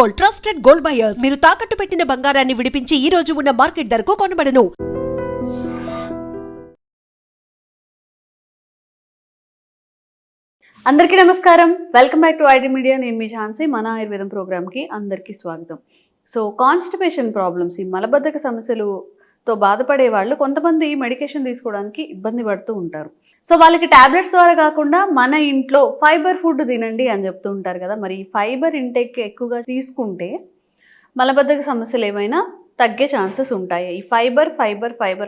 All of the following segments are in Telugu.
Gold, trusted gold buyers. మీరు తాకట్టు పెట్టిన బంగారాన్ని విడిపించి ఈ రోజు ఉన్న మార్కెట్ ధరకు కొనబడను. అందరికీ నమస్కారం. Welcome back to ID media. నేను మీ ఝాన్సీ. మన ఆయుర్వేదం ప్రోగ్రామ్కి అందరికీ స్వాగతం. సో కాన్స్టిపేషన్ ప్రాబ్లమ్స్, ఈ మలబద్ధక సమస్యలతో బాధపడే వాళ్ళు కొంతమంది మెడికేషన్ తీసుకోవడానికి ఇబ్బంది పడుతూ ఉంటారు. సో వాళ్ళకి టాబ్లెట్స్ ద్వారా కాకుండా మన ఇంట్లో ఫైబర్ ఫుడ్ తినండి అని చెప్తూ ఉంటారు కదా. మరి ఫైబర్ ఇంటేక్ ఎక్కువగా తీసుకుంటే మలబద్ధక సమస్యలు ఏమైనా తగ్గే ఛాన్సెస్ ఉంటాయి. ఈ ఫైబర్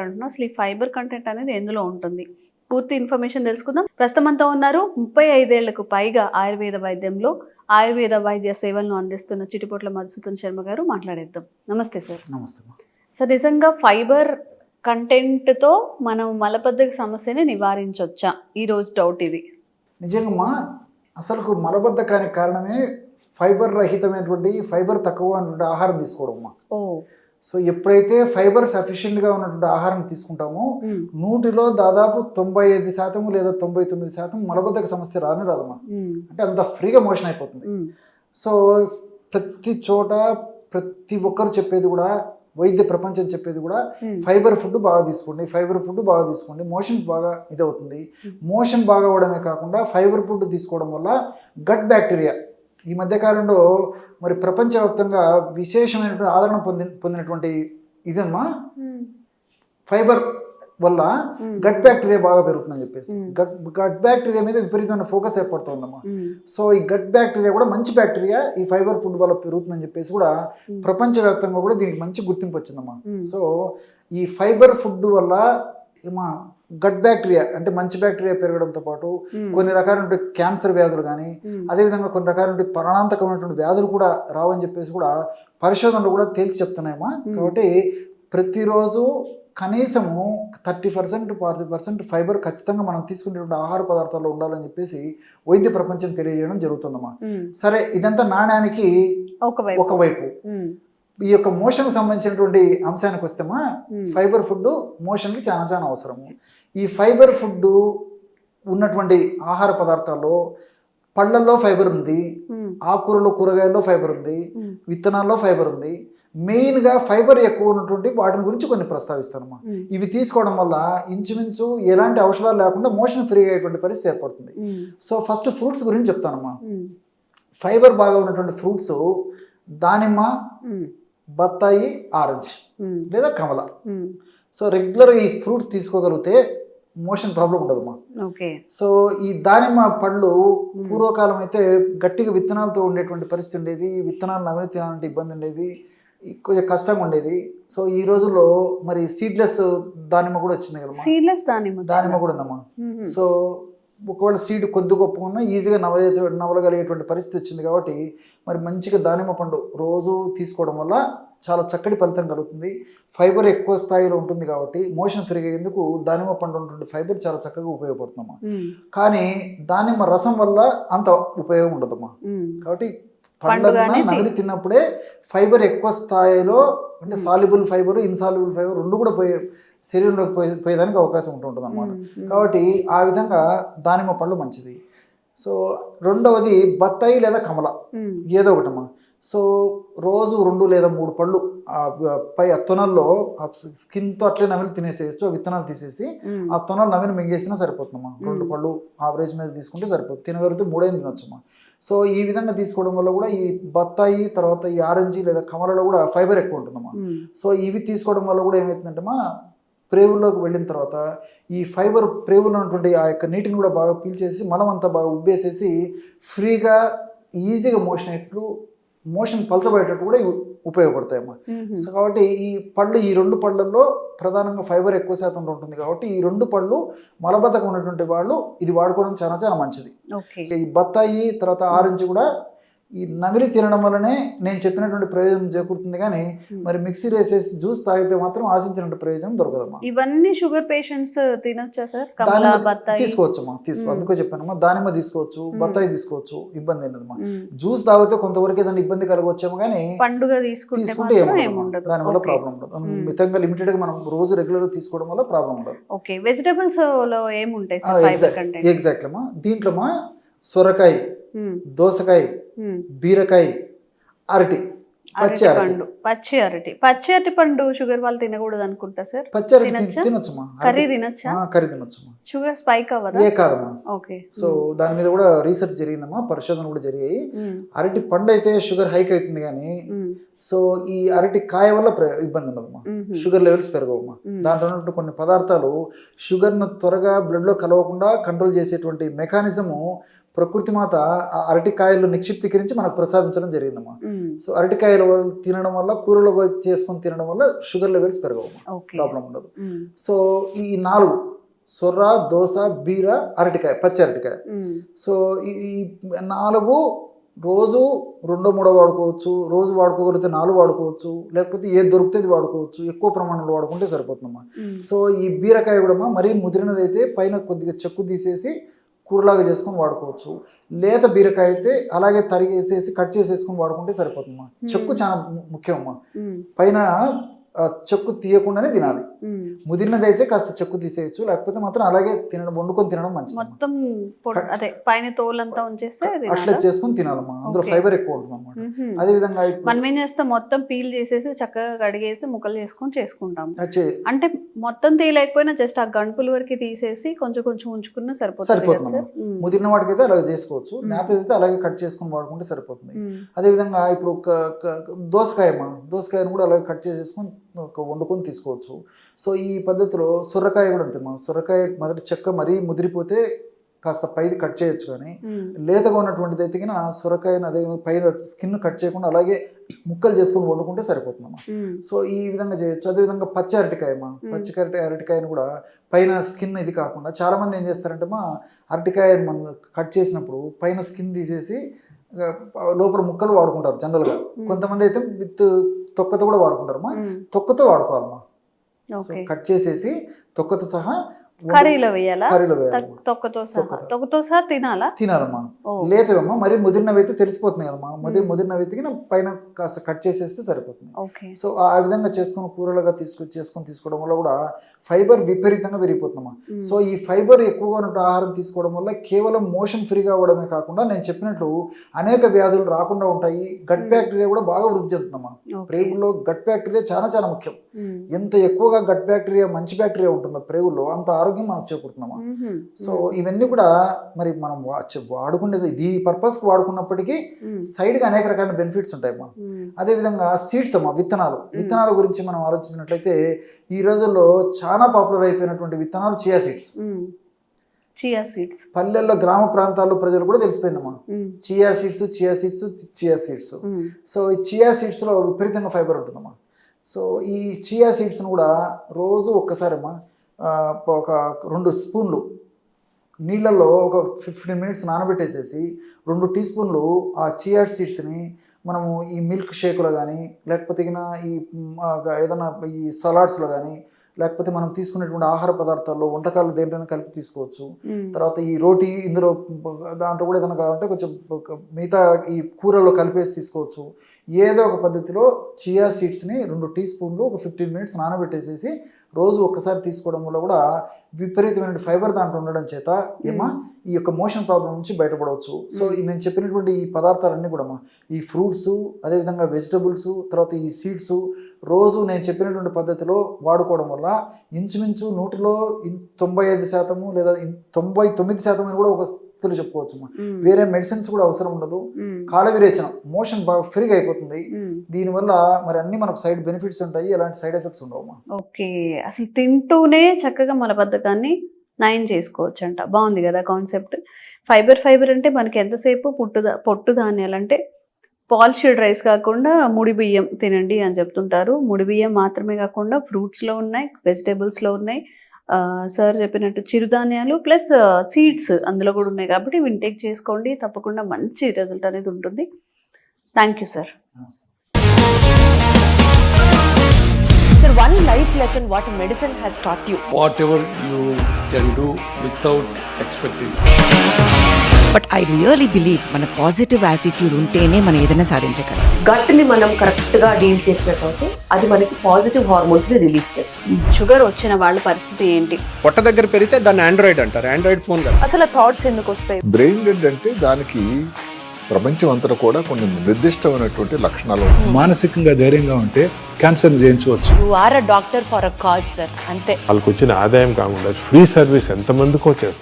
అంటున్నాం. అసలు ఈ ఫైబర్ కంటెంట్ అనేది ఎందులో ఉంటుంది, పూర్తి ఇన్ఫర్మేషన్ తెలుసుకుందాం. ప్రస్తుతం అంతా ఉన్నారు 35 ఏళ్లకు పైగా ఆయుర్వేద వైద్యంలో ఆయుర్వేద వైద్య సేవలను అందిస్తున్న చిటిపొట్ల మధుసూదన్ శర్మ గారు. మాట్లాడేద్దాం. నమస్తే సార్. నమస్తే. సార్, నిజంగా ఫైబర్ కంటెంట్తో మనం మలబద్ధక సమస్యని నివారించవచ్చా? ఈరోజు డౌట్ ఇది. నిజంగా అసలు మలబద్ధకానికి కారణమే ఫైబర్ రహితమైనటువంటి, ఫైబర్ తక్కువ ఉన్నటువంటి ఆహారం తీసుకోవడం అమ్మా. సో ఎప్పుడైతే ఫైబర్ సఫిషియెంట్గా ఉన్నటువంటి ఆహారం తీసుకుంటామో 100లో దాదాపు 95% లేదా 99% మలబద్ధక సమస్య రాదమ్మా. అంటే అంత ఫ్రీగా మోషన్ అయిపోతుంది. సో ప్రతి చోట ప్రతి ఒక్కరు చెప్పేది కూడా, వైద్య ప్రపంచం చెప్పేది కూడా ఫైబర్ ఫుడ్ బాగా తీసుకోండి, మోషన్ బాగా ఇదవుతుంది. మోషన్ బాగా అవడమే కాకుండా ఫైబర్ ఫుడ్ తీసుకోవడం వల్ల గట్ బ్యాక్టీరియా ఈ మధ్యకాలంలో మరి ప్రపంచవ్యాప్తంగా విశేషమైనటువంటి ఆదరణ పొందినటువంటి ఇదమ్మా. ఫైబర్ వల్ల గట్ బ్యాక్టీరియా బాగా పెరుగుతుందని చెప్పేసి గట్ బ్యాక్టీరియా మీద విపరీతమైన ఫోకస్ ఏర్పడుతుందమ్మా. సో ఈ గట్ బ్యాక్టీరియా కూడా మంచి బ్యాక్టీరియా ఈ ఫైబర్ ఫుడ్ వల్ల పెరుగుతుందని చెప్పేసి కూడా ప్రపంచవ్యాప్తంగా కూడా దీనికి మంచి గుర్తింపు వచ్చిందమ్మా. సో ఈ ఫైబర్ ఫుడ్ వల్ల గట్ బ్యాక్టీరియా అంటే మంచి బ్యాక్టీరియా పెరగడంతో పాటు కొన్ని రకాలైన క్యాన్సర్ వ్యాధులు కానీ, అదేవిధంగా కొన్ని రకాలైన ప్రాణాంతకమైనటువంటి వ్యాధులు కూడా రావని చెప్పేసి కూడా పరిశోధనలు కూడా తేల్చి చెప్తున్నాయమ్మా. కాబట్టి ప్రతిరోజు కనీసము 30% 40% ఫైబర్ ఖచ్చితంగా మనం తీసుకునేటువంటి ఆహార పదార్థాల్లో ఉండాలని చెప్పేసి వైద్య ప్రపంచం తెలియజేయడం జరుగుతుందమ్మా. సరే, ఇదంతా నాణ్యానికి ఒకవైపు. ఈ యొక్క మోషన్కి సంబంధించినటువంటి అంశానికి వస్తేమా, ఫైబర్ ఫుడ్ మోషన్కి చాలా చాలా అవసరము. ఈ ఫైబర్ ఫుడ్ ఉన్నటువంటి ఆహార పదార్థాల్లో పళ్ళల్లో ఫైబర్ ఉంది, ఆకుకూరలో కూరగాయల్లో ఫైబర్ ఉంది, విత్తనాల్లో ఫైబర్ ఉంది. మెయిన్గా ఫైబర్ ఎక్కువ ఉన్నటువంటి వాటిని గురించి కొన్ని ప్రస్తావిస్తానమ్మా. ఇవి తీసుకోవడం వల్ల ఇంచుమించు ఎలాంటి ఔషధాలు లేకుండా మోషన్ ఫ్రీ అయ్యేటువంటి పరిస్థితి ఏర్పడుతుంది. సో ఫస్ట్ ఫ్రూట్స్ గురించి చెప్తానమ్మా. ఫైబర్ బాగా ఉన్నటువంటి ఫ్రూట్స్ దానిమ్మ, బత్తాయి, ఆరెంజ్ లేదా కమల. సో రెగ్యులర్గా ఈ ఫ్రూట్స్ తీసుకోగలిగితే మోషన్ ప్రాబ్లం ఉండదమ్మా. సో ఈ దానిమ్మ పళ్ళు పూర్వకాలం అయితే గట్టిగా విత్తనాలతో ఉండేటువంటి పరిస్థితి ఉండేది. విత్తనాలు నమిలి తినాలంటే ఇబ్బంది ఉండేది, కొంచెం కష్టంగా ఉండేది. సో ఈ రోజుల్లో మరి సీడ్లెస్ దానిమ్మ కూడా వచ్చింది కదమ్మా. సీడ్లెస్ దానిమ్మ కూడా ఉందమ్మా. సో ఒకవేళ సీడ్ కొద్ది గొప్ప ఉన్నా ఈజీగా నవలగలిగేటువంటి పరిస్థితి వచ్చింది. కాబట్టి మరి మంచిగా దానిమ్మ పండు రోజు తీసుకోవడం వల్ల చాలా చక్కటి ఫలితం కలుగుతుంది. ఫైబర్ ఎక్కువ స్థాయిలో ఉంటుంది కాబట్టి మోషన్ ఫ్రీగా అయ్యేందుకు దానిమ్మ పండు ఉన్నటువంటి ఫైబర్ చాలా చక్కగా ఉపయోగపడుతుందమ్మా. కానీ దానిమ్మ రసం వల్ల అంత ఉపయోగం ఉండదమ్మా. కాబట్టి పండ్లన్నా నమిలి తిన్నప్పుడే ఫైబర్ ఎక్కువ స్థాయిలో, అంటే సాల్యుబుల్ ఫైబర్, ఇన్సాల్యుబుల్ ఫైబర్ రెండు కూడా శరీరంలోకి పోయేదానికి అవకాశం ఉంటుంటుంది అన్నమాట. కాబట్టి ఆ విధంగా దానిమ్మ పళ్ళు మంచిది. సో రెండవది బత్తాయి లేదా కమల, ఏదో ఒకటమ్మా. సో రోజు 2 లేదా 3 పళ్ళు పై ఆ తొనల్లో స్కిన్తో అట్లే నమిలి తినేసేయచ్చు. విత్తనాలు తీసేసి ఆ తొనలు నమిలి మింగేసినా సరిపోతుందమ్మా. 2 పళ్ళు ఆవరేజ్ మీద తీసుకుంటే సరిపోతుంది. తినగలిగితే 3 తినొచ్చమ్మా. సో ఈ విధంగా తీసుకోవడం వల్ల కూడా ఈ బత్తాయి, తర్వాత ఈ ఆరెంజ్ లేదా కమలలో కూడా ఫైబర్ ఎక్కువ ఉంటుందమ్మా. సో ఇవి తీసుకోవడం వల్ల కూడా ఏమవుతుందంటేమా, ప్రేవుల్లోకి వెళ్ళిన తర్వాత ఈ ఫైబర్ ప్రేవులో ఉన్నటువంటి ఆ యొక్క నీటిని కూడా బాగా పీల్చేసి మలం అంతా బాగా ఉబ్బేసేసి ఫ్రీగా ఈజీగా మోషన్ పలచబడేటట్టు కూడా ఉపయోగపడతాయమ్మా. సో కాబట్టి ఈ 2 పళ్ళల్లో ప్రధానంగా ఫైబర్ ఎక్కువ శాతంలో ఉంటుంది. కాబట్టి ఈ 2 పళ్ళు మలబద్ధకం ఉన్నటువంటి వాళ్ళు ఇది వాడుకోవడం చాలా చాలా మంచిది. ఈ బత్తాయి తర్వాత ఆరెంజ్ కూడా ఈ నమిలి తినడం వల్లనే నేను చెప్పినటువంటి ప్రయోజనం చేకూరుతుంది. కానీ మరి మిక్సీ వేసేసి జ్యూస్ తాగితే మాత్రం ఆశించినటువంటి ప్రయోజనం దొరకదమ్మా. ఇవన్నీ షుగర్ పేషెంట్స్ తినొచ్చా సార్? తీసుకోవచ్చమ్మా, అందుకో చెప్పానమ్మా. దానిమ్మ తీసుకోవచ్చు, బత్తాయి తీసుకోవచ్చు, ఇబ్బంది ఏంటమ్మా. జ్యూస్ తాగితే కొంతవరకు ఏదైనా ఇబ్బంది కలగవచ్చేమో, కానీ పండుగ తీసుకుంటే దానివల్ల ప్రాబ్లం ఉండదు. మితంగా లిమిటెడ్ గా మనం రోజు రెగ్యులర్ గా తీసుకోవడం వల్ల ప్రాబ్లం ఉండదు. ఓకే, వెజిటబుల్స్ లో ఏముంటాయి? ఎగ్జాక్ట్ అమ్మా. దీంట్లో సొరకాయ, దోసకాయ, బీరకాయ, అరటి, పచ్చి అరటి. పండు, పచ్చి అరటి పండు షుగర్ వాళ్ళు తినకూడదు అనుకుంటా సార్. పచ్చి అరటి తినొచ్చా? తినొచ్చమ్మా, కర్రీ తినొచ్చా? కర్రీ తినొచ్చమ్మా, షుగర్ స్పైక్ అవ్వదా? ఏ కాదమ్మా. ఓకే. సో దాని మీద కూడా రీసెర్చ్ జరిగిందమ్మా, పరిశోధనలు కూడా జరిగాయి. అరటి పండు అయితే షుగర్ హైక్ అవుతుంది కానీ సో ఈ అరటి కాయ వల్ల ఇబ్బంది ఉండదమ్మా, షుగర్ లెవెల్స్ పెరగవమ్మా. దాంట్లో ఉన్నటువంటి కొన్ని పదార్థాలు షుగర్ను త్వరగా బ్లడ్లో కలవకుండా కంట్రోల్ చేసేటువంటి మెకానిజము ప్రకృతి మాత ఆ అరటికాయలు నిక్షిప్తీకరించి మనకు ప్రసాదించడం జరిగిందమ్మా. సో అరటికాయలు తినడం వల్ల, కూరలో చేసుకొని తినడం వల్ల షుగర్ లెవెల్స్ పెరగవమ్మా, ప్రాబ్లం ఉండదు. సో ఈ 4 సొర్ర, దోస, బీర, అరటికాయ, పచ్చి అరటికాయ. సో ఈ 4 రోజు 2-3 వాడుకోవచ్చు, రోజు వాడుకోగలిగితే 4 వాడుకోవచ్చు, లేకపోతే ఏది దొరికితే వాడుకోవచ్చు. ఎక్కువ ప్రమాణంలో వాడుకుంటే సరిపోతుందమ్మా. సో ఈ బీరకాయ కూడా మరీ ముదిరినది అయితే పైన కొద్దిగా చెక్కు తీసేసి కూరలాగా చేసుకొని వాడుకోవచ్చు. లేత బీరకాయ అయితే అలాగే తరిగేసేసి కట్ చేసేసుకొని వాడుకుంటే సరిపోతుందమ్మా. చెక్కు చాలా ముఖ్యమమ్మా, పైన చెక్కు తీయకుండానే తినాలి. ముదిరినది అయితే కాస్త చెక్కు తీసేయచ్చు, లేకపోతే మాత్రం అలాగే తినడం, వండుకొని తినడం మంచిది. మొత్తం అదే పైన తోలంతా ఉంచేస్తే అట్లా చేసుకొని తినాలమ్మా, అందులో ఫైబర్ ఎక్కువ ఉంటుంది అనమాట. అదే విధంగా మనం ఏం చేస్తాం, మొత్తం పీల్ చేసేసి చక్కగా కడిగేసి ముక్కలు చేసుకుంటాం. అంటే మొత్తం తీయలేకపోయినా జస్ట్ ఆ గంపుల వరకు తీసేసి కొంచెం కొంచెం ఉంచుకున్నా సరిపోతుంది. ముదిరిన వాటికి అయితే అలాగే చేసుకోవచ్చు, నేత అయితే అలాగే కట్ చేసుకుని వాడుకుంటే సరిపోతుంది. అదే విధంగా ఇప్పుడు దోసకాయను కూడా అలాగే కట్ చేసేసుకొని వండుకొని తీసుకోవచ్చు. సో ఈ పద్ధతిలో సొరకాయ కూడా అంతేమ్మా. సొరకాయ మొదటి చెక్క మరీ ముదిరిపోతే కాస్త పైది కట్ చేయొచ్చు, కానీ లేతగా ఉన్నటువంటిది అయితే సొరకాయను అదే పైన స్కిన్ కట్ చేయకుండా అలాగే ముక్కలు చేసుకొని వండుకుంటే సరిపోతుందమ్మా. సో ఈ విధంగా చేయొచ్చు. అదేవిధంగా పచ్చి అరటికాయమ్మా, అరటికాయను కూడా పైన స్కిన్ ఇది కాకుండా చాలా మంది ఏం చేస్తారంటే అరటికాయ మనం కట్ చేసినప్పుడు పైన స్కిన్ తీసేసి లోపల ముక్కలు వాడుకుంటారు జనరల్గా. కొంతమంది అయితే విత్ తొక్కతో కూడా వాడుకుంటారమ్మా. తొక్కతో వాడుకోవాలమ్మా. కట్ చేసేసి తొక్కతో సహా కర్రీలో వేయాలా? కర్రీలో వేయాలి, తొక్కతో సహా తినాలమ్మా. లేదమ్మా మరి ముదిరినవి అయితే తెలిసిపోతుంది కదమ్మా, ముదిరినవి పైన కాస్త కట్ చేసేస్తే సరిపోతుంది. సో ఆ విధంగా చేసుకుని కూరలుగా చేసుకొని తీసుకోవడం వల్ల కూడా ఫైబర్ విపరీతంగా పెరిగిపోతుందమ్మా. సో ఈ ఫైబర్ ఎక్కువగా ఉన్న ఆహారం తీసుకోవడం వల్ల కేవలం మోషన్ ఫ్రీగా అవ్వడమే కాకుండా నేను చెప్పినట్లు అనేక వ్యాధులు రాకుండా ఉంటాయి. గట్ బ్యాక్టీరియా కూడా బాగా వృద్ధి చెందుతుందమ్మా. ప్రేగుల్లో గట్ బ్యాక్టీరియా చాలా చాలా ముఖ్యం. ఎంత ఎక్కువగా గట్ బ్యాక్టీరియా, మంచి బ్యాక్టీరియా ఉంటుందో ప్రేగుల్లో అంత ఆరోగ్యం మనకు చేకూరుతున్నామా. సో ఇవన్నీ కూడా మరి మనం వాడుకునేది ఈ పర్పస్ కు వాడుకున్నప్పటికీ సైడ్ గా అనేక రకాల బెనిఫిట్స్ ఉంటాయి అమ్మా. అదే విధంగా సీడ్స్ అమ్మా, విత్తనాల గురించి మనం ఆలోచించినట్లయితే ఈ రోజుల్లో చాలా పాపులర్ అయిపోయినటువంటి విత్తనాలు చియా సీడ్స్. పల్లెల్లో, గ్రామ ప్రాంతాల్లో ప్రజలు కూడా తెలిసిపోయిందమ్మా చియా సీడ్స్. సో ఈ చియా సీడ్స్ లో విపరీతంగా ఫైబర్ ఉంటుందమ్మా. సో ఈ చియా సీడ్స్ను కూడా రోజు ఒక్కసారమ్మా ఒక 2 స్పూన్లు నీళ్ళల్లో ఒక 15 మినిట్స్ నానబెట్టేసేసి 2 టీ స్పూన్లు ఆ చియా సీడ్స్ని మనము ఈ మిల్క్ షేకులో కానీ, లేకపోతే ఈ ఏదైనా ఈ సలాడ్స్లో కానీ, లేకపోతే మనం తీసుకునేటువంటి ఆహార పదార్థాల్లో, వంటకాలు దేంట్లోనే కలిపి తీసుకోవచ్చు. తర్వాత ఈ రోటీ ఇందులో దాంట్లో కూడా ఏదైనా కావాలంటే కొంచెం మిగతా ఈ కూరలో కలిపేసి తీసుకోవచ్చు. ఏదో ఒక పద్ధతిలో చియా సీడ్స్ని 2 టీ స్పూన్లు ఒక 15 మినిట్స్ నానబెట్టేసేసి రోజు ఒక్కసారి తీసుకోవడం వల్ల కూడా విపరీతమైన ఫైబర్ దాంట్లో ఉండడం చేత ఈ యొక్క మోషన్ ప్రాబ్లం నుంచి బయటపడవచ్చు. సో నేను చెప్పినటువంటి ఈ పదార్థాలన్నీ కూడా ఈ ఫ్రూట్స్, అదేవిధంగా వెజిటబుల్స్, తర్వాత ఈ సీడ్స్ రోజు నేను చెప్పినటువంటి పద్ధతిలో వాడుకోవడం వల్ల ఇంచుమించు 100లో 95% లేదా 99% అని కూడా ఒక చెప్పుకోవచ్చు. వేరే మెడిసిన్స్ కూడా అవసరం ఉండదు. కాల విరేచనం, మోషన్ బాగా ఫ్రీగా అయిపోతుంది. దీనివల్ల మరి అన్ని మనకు సైడ్ బెనిఫిట్స్ ఉంటాయి, ఎలాంటి సైడ్ ఎఫెక్ట్స్ ఉండవు. ఓకే, అసలు తింటూనే చక్కగా మలబద్ధకాన్ని నయం చేసుకోవచ్చు అంట. బాగుంది కదా కాన్సెప్ట్. ఫైబర్ అంటే మనకి ఎంతసేపు పొట్టు ధాన్యాలు అంటే పాలిష్డ్ రైస్ కాకుండా ముడి బియ్యం తినండి అని చెప్తుంటారు. ముడి బియ్యం మాత్రమే కాకుండా ఫ్రూట్స్లో ఉన్నాయి, వెజిటేబుల్స్లో ఉన్నాయి, సార్ చెప్పినట్టు చిరుధాన్యాలు ప్లస్ సీడ్స్ అందులో కూడా ఉన్నాయి. కాబట్టి ఇంటేక్ చేసుకోండి, తప్పకుండా మంచి రిజల్ట్ అనేది ఉంటుంది. Thank you sir. Sir, one life lesson what medicine has taught you. Whatever you can do without expecting. But I really believe మన పాజిటివ్ యాటిట్యూడ్ ఉంటేనే మనం ఏదైనా సాధించగలం. గట్ని మనం కరెక్ట్గా డీల్ చేసినట్లయితే అది మనకి పాజిటివ్ హార్మోన్స్ని రిలీజ్ చేస్తుంది. షుగర్ వచ్చిన వాళ్ళ పరిస్థితి ఏంటి? పొట్ట దగ్గర పెరిగితే దాన్ని ఆండ్రాయిడ్ అంటారు, ఆండ్రాయిడ్ ఫోన్ కదా. అసలు థాట్స్ ఎందుకు వస్తాయి? బ్రెయిన్ డెడ్ అంటే దానికి ప్రపంచం అంతా కూడా కొన్ని నిర్దిష్టమైనటువంటి లక్షణాలు ఉంటాయి. మానసికంగా ధైర్యంగా ఉంటే క్యాన్సర్ జయించవచ్చు. You are a doctor for a cause sir, అంతే. వాళ్ళకి వచ్చిన ఆదాయం కాకుండా ఫ్రీ సర్వీస్ ఎంతమందికో చేస్తారు.